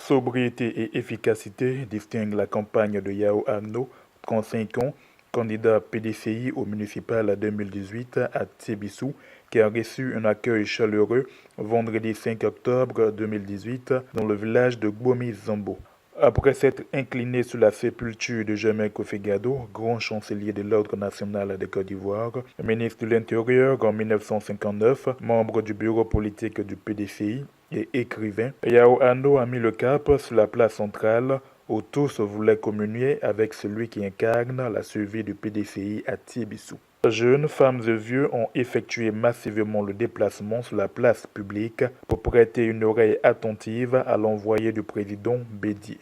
Sobriété et efficacité distinguent la campagne de Yao Agno, 35 ans, candidat PDCI au municipal 2018 à Tébissou, qui a reçu un accueil chaleureux vendredi 5 octobre 2018 dans le village de Gbomi-Zambo. Après s'être incliné sur la sépulture de Germain Kofi-Gado, grand chancelier de l'Ordre national de Côte d'Ivoire, ministre de l'Intérieur en 1959, membre du bureau politique du PDCI et écrivain, Yao Agno a mis le cap sur la place centrale où tous voulaient communier avec celui qui incarne la survie du PDCI à Tébissou. Jeunes, femmes et vieux ont effectué massivement le déplacement sur la place publique pour prêter une oreille attentive à l'envoyé du président Bédié.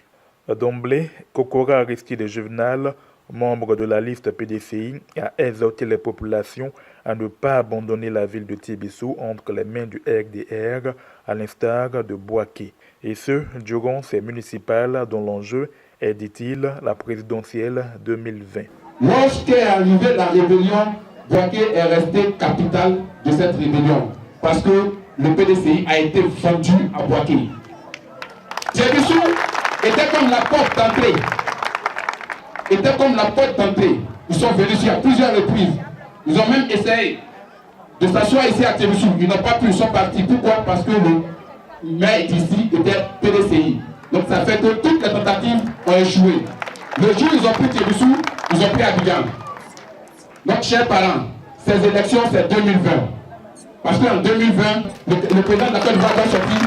D'emblée, Kokora Aristide Juvenal, membre de la liste PDCI, a exhorté les populations à ne pas abandonner la ville de Tébissou entre les mains du RDR, à l'instar de Bouaké. Et ce, durant ces municipales dont l'enjeu est, dit-il, la présidentielle 2020. Lorsqu'est arrivée la rébellion, Bouaké est resté capitale de cette rébellion parce que le PDCI a été vendu à Bouaké. Tébissou était comme la porte d'entrée. Ils sont venus ici à plusieurs reprises. Ils ont même essayé de s'asseoir ici à Tébissou. Ils n'ont pas pu, ils sont partis. Pourquoi? Parce que le maire d'ici était PDCI. Donc ça fait que toutes les tentatives ont échoué. Le jour où ils ont pris Tébissou, ils ont pris Abidjan. Donc chers parents, ces élections c'est 2020. Parce qu'en 2020, le président de la Côte d'Ivoire va sortir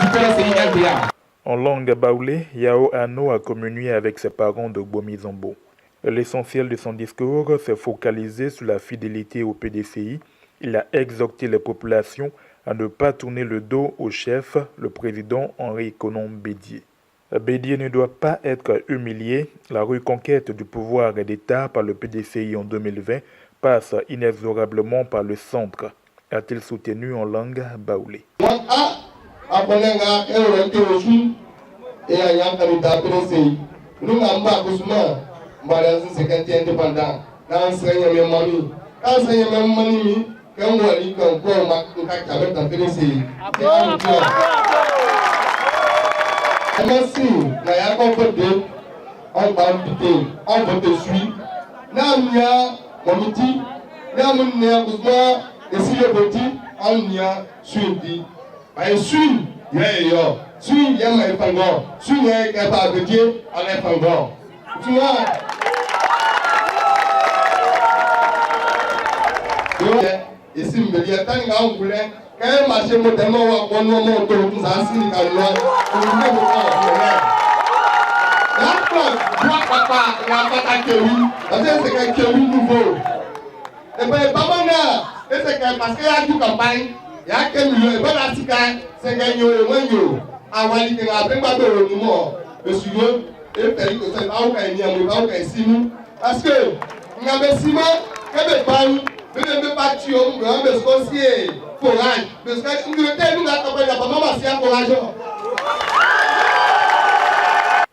du PDCI RDA. En langue baoulée, Yao Agno a communié avec ses parents de Gbomi-Zambo. L'essentiel de son discours s'est focalisé sur la fidélité au PDCI. Il a exhorté les populations à ne pas tourner le dos au chef, le président Henri Konan Bédié. Bédié ne doit pas être humilié. La reconquête du pouvoir et d'État par le PDCI en 2020 passe inexorablement par le centre, a-t-il soutenu en langue baoulée.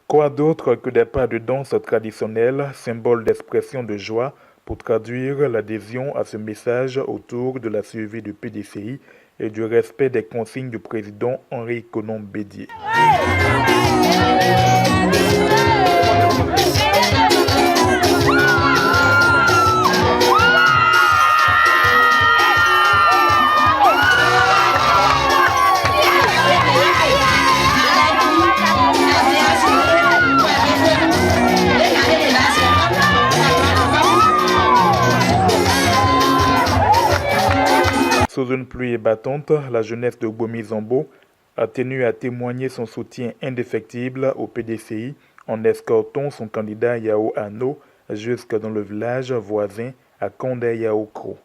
Quoi d'autre que des pas de danse traditionnels, symbole d'expression de joie, pour traduire l'adhésion à ce message autour de la survie du PDCI et du respect des consignes du président Henri Konan Bédié. Sous une pluie battante, la jeunesse de Gbomi-Zambo a tenu à témoigner son soutien indéfectible au PDCI en escortant son candidat Yao Agno jusque dans le village voisin à Kondé Yaokro.